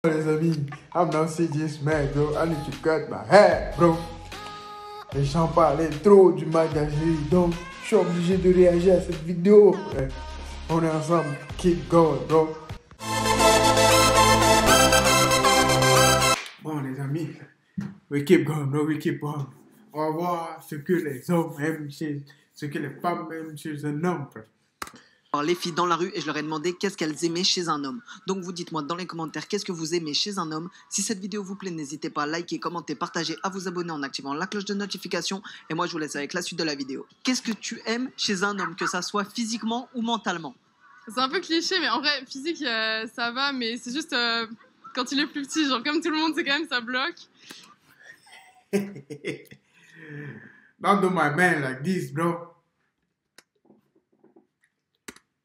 Les amis, I'm not serious man, bro. I need to cut my hair, bro. Les gens parlaient trop du magazine, donc je suis obligé de réagir à cette vidéo. Ouais. On est ensemble, keep going, bro. Bon, les amis, we keep going, bro, we keep going. On va voir ce que les hommes aiment chez, ce que les femmes aiment chez un homme, bro. Alors, les filles dans la rue et je leur ai demandé qu'est-ce qu'elles aimaient chez un homme. Donc vous dites-moi dans les commentaires qu'est-ce que vous aimez chez un homme. Si cette vidéo vous plaît, n'hésitez pas à liker, commenter, partager, à vous abonner en activant la cloche de notification. Et moi je vous laisse avec la suite de la vidéo. Qu'est-ce que tu aimes chez un homme, que ça soit physiquement ou mentalement? C'est un peu cliché, mais en vrai, physique, ça va, mais c'est juste quand il est plus petit, genre comme tout le monde, c'est quand même, ça bloque. Don't do my man like this, bro.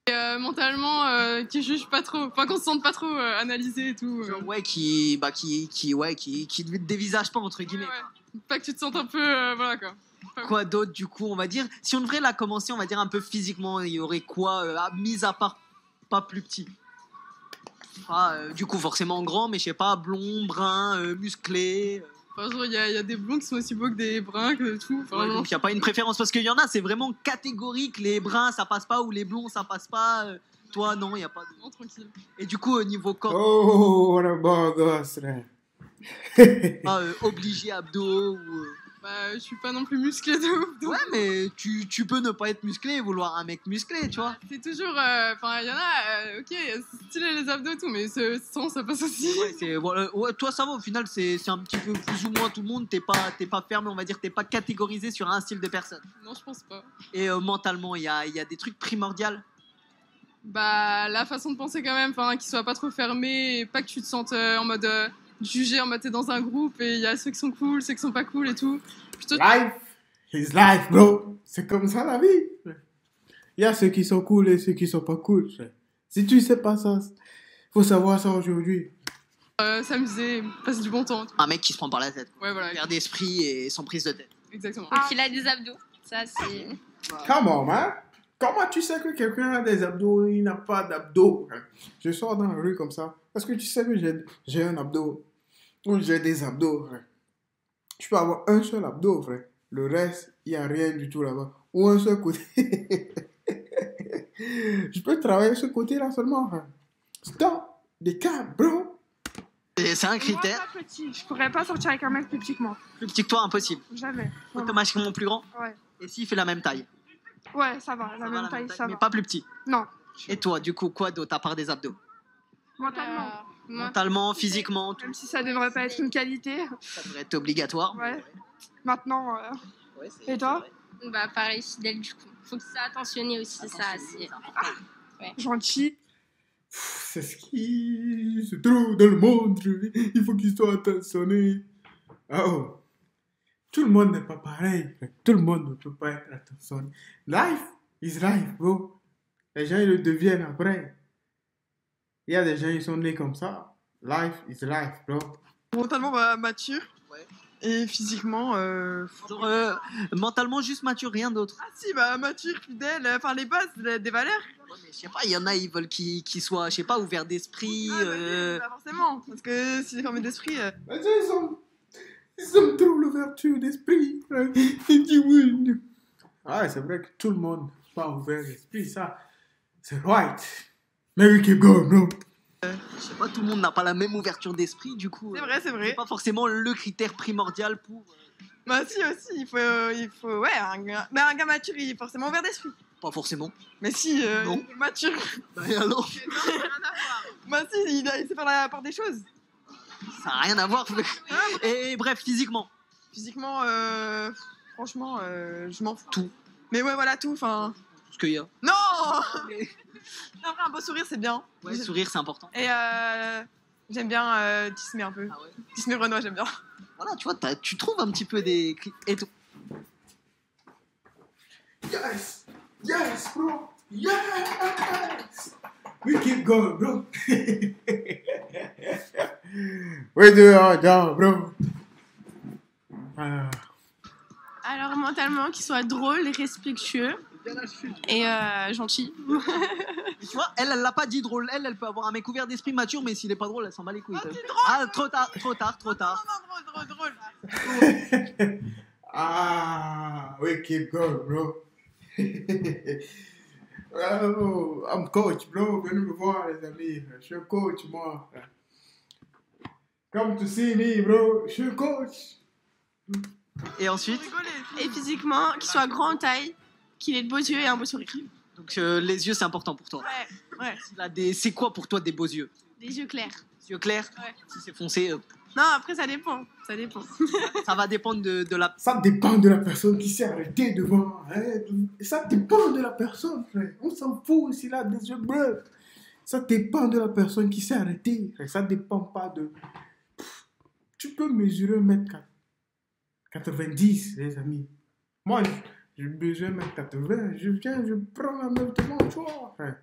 Et mentalement, qui juge pas trop, enfin qu'on se sente pas trop analysé et tout. Ouais, qui ne dévisage pas entre guillemets. Ouais. Pas que tu te sentes un peu, voilà quoi. Quoi d'autre du coup, on va dire, si on devrait la commencer, on va dire un peu physiquement, il y aurait quoi, mis à part pas plus petit? Du coup forcément grand, mais je sais pas, blond, brun, musclé. Enfin, genre, il y a des blonds qui sont aussi beaux que des bruns, que tout. Enfin, ouais, donc il n'y a pas une préférence, parce qu'il y en a, c'est vraiment catégorique, les bruns ça passe pas, ou les blonds ça passe pas. Toi non, il n'y a pas de... Non, tranquille. Et du coup, au niveau corps... Oh, what a beau gosse, là. Obligé abdos ou... Bah, je suis pas non plus musclé de ouf. Donc... Ouais, mais tu peux ne pas être musclé et vouloir un mec musclé, tu vois. C'est toujours... Enfin, il y en a, ok, c'est stylé les abdos et tout, mais sans, ça passe aussi. Ouais, ouais, toi, ça va, au final, c'est un petit peu plus ou moins tout le monde. T'es pas fermé, on va dire, t'es pas catégorisé sur un style de personne. Non, je pense pas. Et mentalement, il y a des trucs primordiaux. Bah, la façon de penser quand même, enfin, qu'il soit pas trop fermé, et pas que tu te sentes en mode... jugé, en mode t'es dans un groupe et il y a ceux qui sont cool, ceux qui sont pas cool et tout. Plutôt... Life is life, bro. C'est comme ça la vie. Il y a ceux qui sont cool et ceux qui sont pas cool. Si tu sais pas ça, faut savoir ça aujourd'hui. S'amuser, passer du bon temps. Un mec qui se prend par la tête. Ouais, voilà. L'air d'esprit et sans prise de tête. Exactement. Et qu'il a des abdos. Ça, c'est... Come on, man. Comment tu sais que quelqu'un a des abdos et il n'a pas d'abdos? Je sors dans la rue comme ça. Est-ce que tu sais que j'ai un abdo? Ou j'ai des abdos, frère? Je peux avoir un seul abdo, frère. Le reste, il n'y a rien du tout là-bas. Ou un seul côté. Je peux travailler ce côté-là seulement, frère. Stop des cas, bro. C'est un critère. Moi, pas petit. Je pourrais pas sortir avec un mec plus petit que moi. Plus petit que toi, impossible. Jamais. Automatiquement plus grand. Ouais. Et s'il fait la même taille? Ouais, ça va. La Ça va, même taille, ça mais va. pas plus petit. Non. Et toi, du coup, quoi d'autre à part des abdos? Mentalement. Mentalement, physiquement, tout. Même si ça devrait pas être une qualité. Ça devrait être obligatoire. Ouais. Maintenant. Ouais, Et toi? Bah pareil, fidèle du coup. Faut que ça attentionné aussi, ça. C'est... Gentil. C'est ce qui se trouve dans le monde. Il faut qu'il soit attentionné. Oh. Tout le monde n'est pas pareil. Tout le monde ne peut pas être attentionné. Life is life, bro. Les gens, ils le deviennent après. Il y a des gens, ils sont nés comme ça. Life is life, bro. Mentalement mature. Ouais. Et physiquement... Genre, mentalement juste mature, rien d'autre. Ah si, mature, fidèle, enfin les bases, des valeurs. Ouais, mais je sais pas, il y en a, ils veulent qu'il soit, je sais pas, ouvert d'esprit. Pas forcément, parce que s'il est fermé d'esprit... Mais ils ont trop l'ouverture d'esprit. Ils disent oui. Ah, c'est vrai que tout le monde n'est pas ouvert d'esprit, ça. C'est right. Mais we keep going, bro. Je sais pas, tout le monde n'a pas la même ouverture d'esprit, du coup. C'est vrai. C'est pas forcément le critère primordial pour... Bah si aussi, il faut ouais, un gars mature, il est forcément ouvert d'esprit. Pas forcément. Mais si, Non. il est mature. Bah, et alors? Bah si, il sait faire la part des choses. Ça n'a rien à voir. Et bref, physiquement. Physiquement, franchement, je m'en fous. Tout. Mais ouais, voilà, tout, enfin... Ce qu'il y a. Non Mais- Non, après, un beau sourire, c'est bien. Ouais, sourire, c'est important. Et j'aime bien Disney un peu. Ah ouais. Disney Renoir, j'aime bien. Voilà, tu vois, tu trouves un petit peu des... Et tout. Yes! Yes, bro! Yes! We keep going, bro! We do our job, bro! Alors mentalement, qu'il soit drôle et respectueux. Et gentil. Et tu vois, elle l'a pas dit drôle. Elle peut avoir un mec ouvert d'esprit mature, mais s'il est pas drôle, elle s'en bat les couilles. Ah, trop tard. Non, drôle. Ah, we keep going, bro. Oh, I'm coach, bro. Venez me voir, les amis. Je suis un coach, moi. Come to see me, bro. Je suis un coach. Et ensuite, Et physiquement, qu'il soit grand en taille, qu'il ait de beaux yeux et un beau sourire. donc les yeux, c'est important pour toi. Ouais. C'est quoi pour toi des beaux yeux? Des yeux clairs. Des yeux clairs? Ouais. Si c'est foncé, Non, après, ça dépend. ça va dépendre de la... Ça dépend de la personne qui s'est arrêtée devant. Hein. Ça dépend de la personne, frère. On s'en fout s'il a des yeux bleus. Ça dépend de la personne qui s'est arrêtée. Frère. Ça dépend pas de... Tu peux mesurer 1m90, les amis. Moi, je mesure 1m80. Je viens, je prends la meuf devant toi, frère.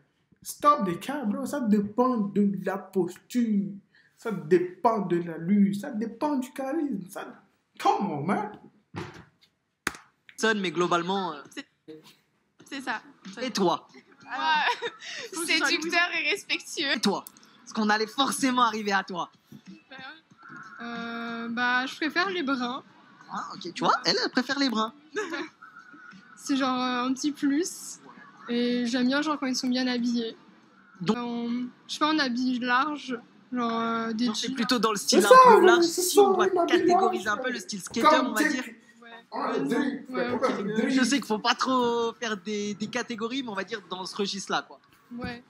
Stop the car, bro. Ça dépend de la posture. Ça dépend de la lutte. Ça dépend du charisme. Ça... Come on, man. Mais globalement... C'est ça. Et toi? Séducteur et respectueux. Et toi? Parce qu'on allait forcément arriver à toi. Bah, je préfère les bruns. Ah, ok, tu vois, elle préfère les bruns. C'est genre un petit plus. Et j'aime bien genre quand ils sont bien habillés. Donc- Je sais pas, en habit large. Genre des Donc, c'est jeans. plutôt dans le style C'est un ça, peu large. c'est Si ça, on doit un habit catégoriser large. un peu le style skater, Comme on va dire. On a le drink, frère. On a le drink. Je sais qu'il faut pas trop faire des catégories, mais on va dire dans ce registre-là, quoi. Ouais.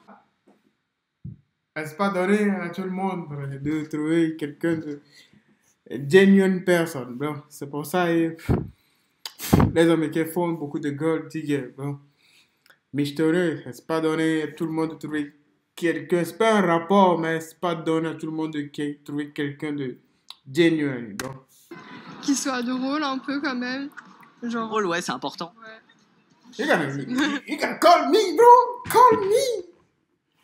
C'est pas donné à tout le monde frère, de trouver quelqu'un de genuine personne, bro. C'est pour ça les Américains font beaucoup de gold digger, bro. Mais je te dis, c'est pas donné à tout le monde de trouver quelqu'un. C'est pas un rapport, mais c'est pas donné à tout le monde de trouver quelqu'un de genuine, bro. Qui soit drôle un peu quand même. Genre. Drôle, ouais, c'est important. Ouais. You gotta call me, bro. Call me.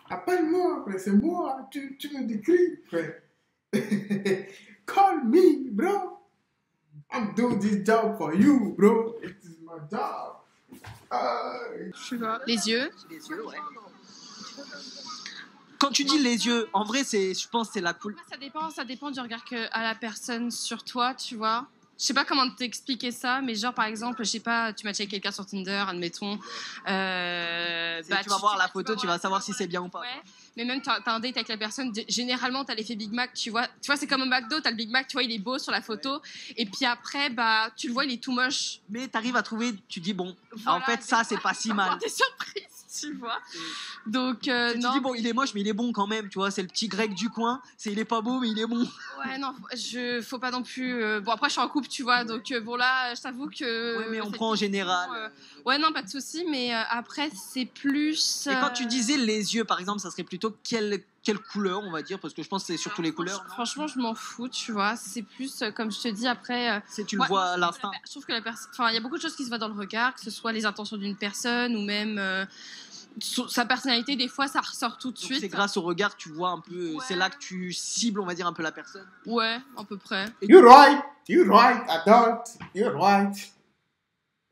Appelle-moi, frère. C'est moi. Tu me décris, frère. Call me, bro. I'm doing this job for you, bro. It is my job. Je sais pas. Les yeux. Les yeux, ouais. Quand tu dis les yeux, en vrai, je pense que c'est la couleur. Ça dépend du regard que a la personne sur toi, tu vois. Je sais pas comment t'expliquer ça, mais genre par exemple, je sais pas, tu matches avec quelqu'un sur Tinder, admettons. Tu vas voir la photo, tu vas savoir si c'est bien ou pas. Ouais. Mais même t'as un date avec la personne, généralement t'as l'effet Big Mac, tu vois. Tu vois, c'est comme un McDo, t'as le Big Mac, tu vois, il est beau sur la photo. Et puis après, bah, tu le vois, il est tout moche. Mais t'arrives à trouver, tu dis bon, Voilà, en fait, ça, c'est pas si mal. T'es surprise, tu vois. Donc, Tu non. dis bon, il est moche, mais il est bon quand même, tu vois. C'est le petit grec du coin. Il est pas beau, mais il est bon. Ouais, non, faut pas non plus. Bon, après, je suis en couple, tu vois, donc bon, là, je t'avoue que. Ouais, mais on cette prend en question, général. Ouais, non, pas de souci, mais après, c'est plus. Et quand tu disais les yeux, par exemple, ça serait plutôt quelle couleur, on va dire, parce que je pense que c'est surtout les couleurs. non Franchement, je m'en fous, tu vois. C'est plus, comme je te dis, après. Tu le ouais, vois à l'instinct. Je trouve que la personne. Enfin, il y a beaucoup de choses qui se voient dans le regard, que ce soit les intentions d'une personne ou même. Sa personnalité, des fois, ça ressort tout de Donc, suite. c'est grâce au regard, tu vois un peu. Ouais. C'est là que tu cibles, on va dire, un peu la personne. Ouais, à peu près. You're right, adult. You're right.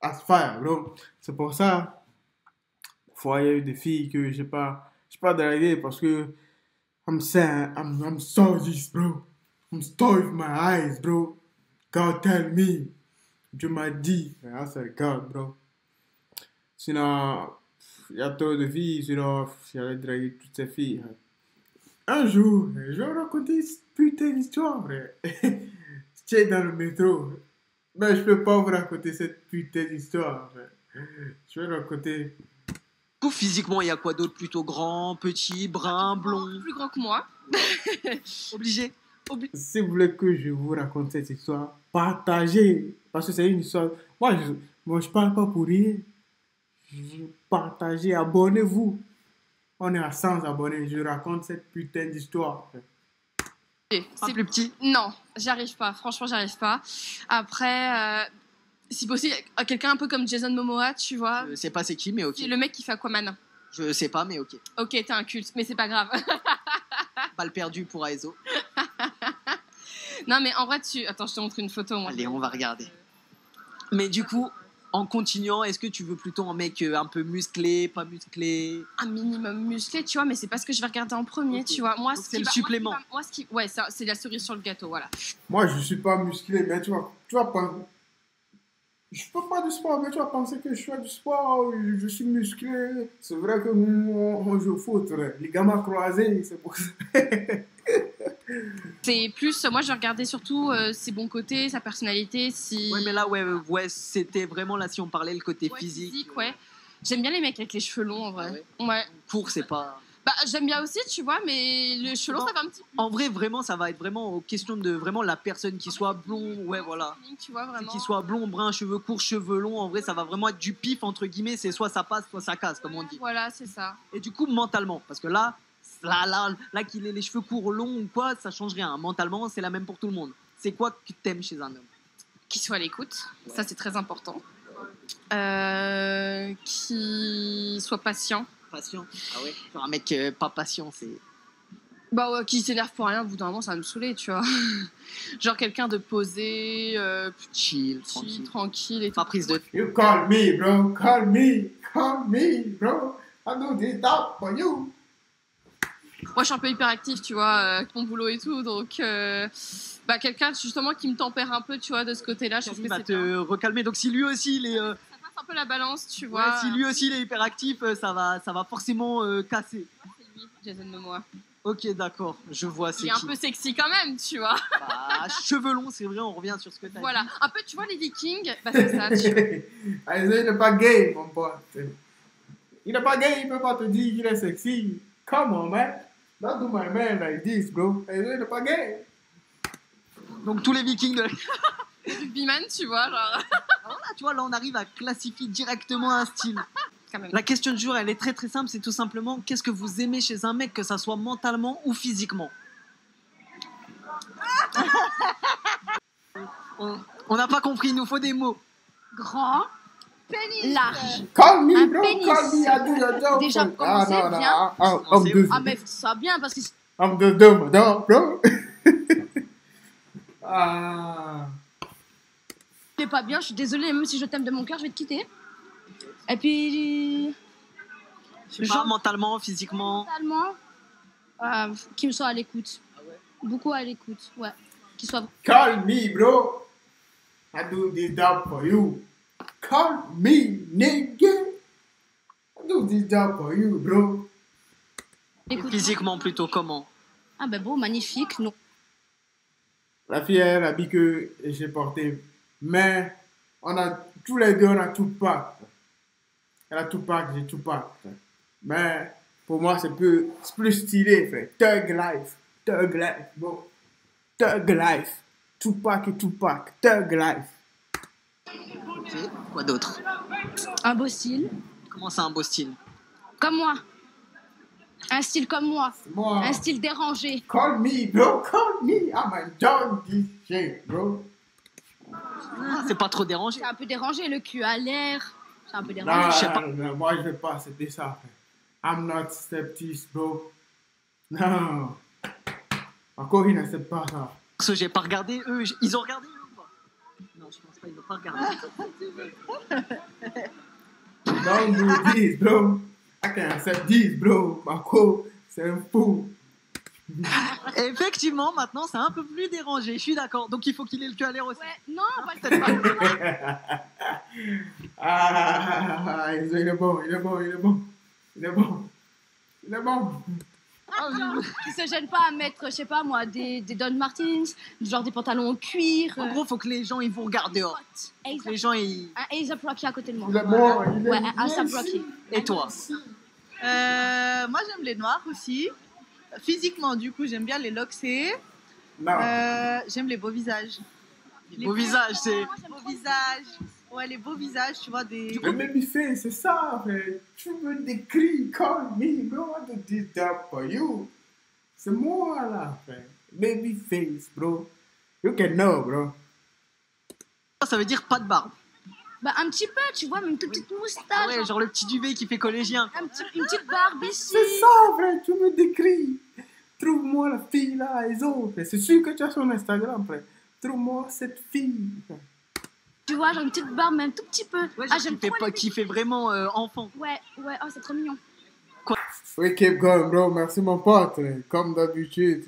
That's fine, bro. C'est pour ça. Parfois, il y a eu des filles que j'ai pas dragué parce que I'm so this, bro. I'm so with my eyes, bro. God tell me. Dieu m'a dit. I said God, bro. Sinon, il y a trop de filles, sinon, j'allais draguer toutes ces filles. Un jour, je vais raconter cette putain d'histoire, frère. J'étais dans le métro. Mais je peux pas vous raconter cette putain d'histoire, frère. Je vais raconter. Du coup, physiquement, il y a quoi d'autre? Plutôt grand, petit, brun, blond? Plus grand que moi. Obligé. Si vous voulez que je vous raconte cette histoire, partagez. Parce que c'est une histoire. Moi, je parle pas pour rien. Partagez, abonnez-vous. On est à 100 abonnés. Je raconte cette putain d'histoire. Pas C'est plus petit. Non, j'y arrive pas. Franchement, j'y arrive pas. Après, si possible, quelqu'un un peu comme Jason Momoa, tu vois. Je sais pas c'est qui, mais ok. Qui est le mec qui fait Aquaman. Je sais pas, mais ok. Ok, t'es un culte, mais c'est pas grave. Balle perdue pour Aizo. Non, mais en vrai, Attends, je te montre une photo. Moi. Allez, on va regarder. Mais du coup, En continuant, est-ce que tu veux plutôt un mec un peu musclé, pas musclé? Un minimum musclé, tu vois, mais c'est pas ce que je vais regarder en premier, Ok. tu vois. Moi, Donc, ce c'est qui le va- supplément. Moi, ce qui, ouais, c'est la cerise sur le gâteau, voilà. Moi, je suis pas musclé, mais tu vas pas. Je fais pas du sport, mais tu vas penser que je fais du sport, je suis musclé. C'est vrai que nous, on joue au foot, les gamins croisés, c'est pour ça. C'est plus, moi, je vais regarder surtout ses bons côtés, sa personnalité, si. Ouais, mais là, ouais, c'était vraiment là si on parlait le côté Ouais, physique. ouais. J'aime bien les mecs avec les cheveux longs, en vrai. Ah Ouais. Court, c'est pas. Bah, j'aime bien aussi, tu vois, mais le cheveu long, ça va un petit peu. En vrai, vraiment, ça va être vraiment aux questions de vraiment la personne qui soit blond, ouais, voilà. Tu vois, vraiment. Qui soit blond, brun, cheveux courts, cheveux longs, en vrai, ça va vraiment être du pif, entre guillemets, c'est soit ça passe, soit ça casse, comme on dit. Voilà, c'est ça. Et du coup, mentalement, parce que là qu'il ait les cheveux courts, longs ou quoi, ça change rien. Mentalement, c'est la même pour tout le monde. C'est quoi que t'aimes chez un homme? Qu'il soit à l'écoute, ça c'est très important. Qui soit patient. Patient. Ah ouais. Genre un mec pas patient, c'est. Bah ouais, qui s'énerve pour rien, au bout d'un moment ça va me saouler, tu vois. Genre quelqu'un de posé, Chill, tranquille et tout. pas prise de. You call me, bro, call me, bro. I do this stuff for you. Moi je suis un peu hyperactif, tu vois, avec mon boulot et tout, donc bah quelqu'un justement qui me tempère un peu, tu vois, de ce côté-là, je trouve Il que va c'est te bien. recalmer. Donc si lui aussi il est. Ça passe un peu la balance, tu Ouais, vois. si lui aussi il est hyperactif, ça va forcément casser. C'est lui, Jason Momoa. Ok, d'accord, je vois, c'est Il est un qui. peu sexy quand même, tu vois. Bah, cheveux longs, c'est vrai, on revient sur ce que t'as Voilà, dit. un peu, tu vois, les Vikings, bah c'est ça, tu vois. Il n'est pas gay, mon pote. Il n'est pas gay, il ne peut pas te dire qu'il est sexy. Come on, man. Don't do my man like this, bro. Il n'est pas gay. Donc tous les vikings de... Rugbyman, tu vois, genre. Alors là, tu vois, là on arrive à classifier directement un style. Quand même. La question du jour, elle est très très simple, c'est tout simplement qu'est-ce que vous aimez chez un mec, que ça soit mentalement ou physiquement? On n'a pas compris, il nous faut des mots. Grand, large. Call me, Un bro. pénis. Call me, I do your job. Déjà, for- commencez bien. I'm the Ah, mais ça bien parce que I'm the dumb, bro. Ah. c'est pas bien. Je suis désolée, même si je t'aime de mon cœur, je vais te quitter. Et puis, Je sais pas, mentalement, physiquement. totalement, qu'il me soit à l'écoute. Beaucoup à l'écoute, ouais. Qu'il soit. Call me, bro. I do this job for you. Call me, nigga. I do this job for you, bro. Et Écoute. physiquement plutôt, comment? Ah, ben beau, magnifique. Non. La fille, elle a dit que j'ai porté. Mais tous les deux, on a tout pas. Elle a tout pas, j'ai tout pas. Mais pour moi, c'est plus stylé, frère. Thug life, bro. Thug life. Tupac et Tupac. Thug life. Ok, quoi d'autre? Un beau style. Comment c'est un beau style? Comme moi. Un style comme moi. Moi, Un style dérangé. call me, bro. Call me. I'm enjoying this shit, bro. C'est pas trop dérangé. C'est un peu dérangé, le cul à l'air. C'est un peu Non, dérangé. Je sais pas. non, moi, je vais pas accepter ça, frère. I'm not steptease, bro. Non. Encore, il n'accepte pas ça. Parce que j'ai pas regardé, eux, ils ont regardé eux ou pas? Non, je pense pas, ils n'ont pas regardé. Don't do this, bro. I can't accept this, bro. Marco, c'est un fou. Effectivement, maintenant, c'est un peu plus dérangé, je suis d'accord. Donc il faut qu'il ait le cul à l'air aussi. Ouais, non, pas le Il est bon, il est bon, il est bon. Il est bon. Il est bon. Ah, Qui se gêne pas à mettre, je sais pas moi, des Don Martins, genre des pantalons en cuir. En gros, faut que les gens ils vous regardent dehors. Et Que les gens ils... un A$AP Rocky à côté de moi. Il est bon, il est Ouais, bon. un A$AP Rocky. Et toi? Moi, j'aime les noirs aussi. Physiquement, du coup, j'aime bien les loxés. Non. J'aime les beaux visages. Beau visage, c'est... Les beaux visages. Ouais, les beaux visages, tu vois, des... Le babyface, c'est ça, frère. Tu me décris, call me, bro. I do this job for you. C'est moi, là, frère. Babyface, bro. You can know, bro. Ça veut dire pas de barbe. Bah un petit peu, tu vois, mais une toute petite moustache. Ouais, genre le petit duvet qui fait collégien. Une petite barbe ici. C'est ça, frère. Tu me décris. Trouve-moi la fille, là, les autres. C'est sûr que tu as son Instagram, frère. Trouve-moi cette fille, frère. Tu vois, j'ai une petite barbe, même tout petit peu. Ouais, Ah, genre, j'aime qui fait, trop pas, les qui fait vraiment enfant. Ouais, ouais, oh, c'est trop mignon. Oui, keep going, bro. Merci, mon pote. Comme d'habitude.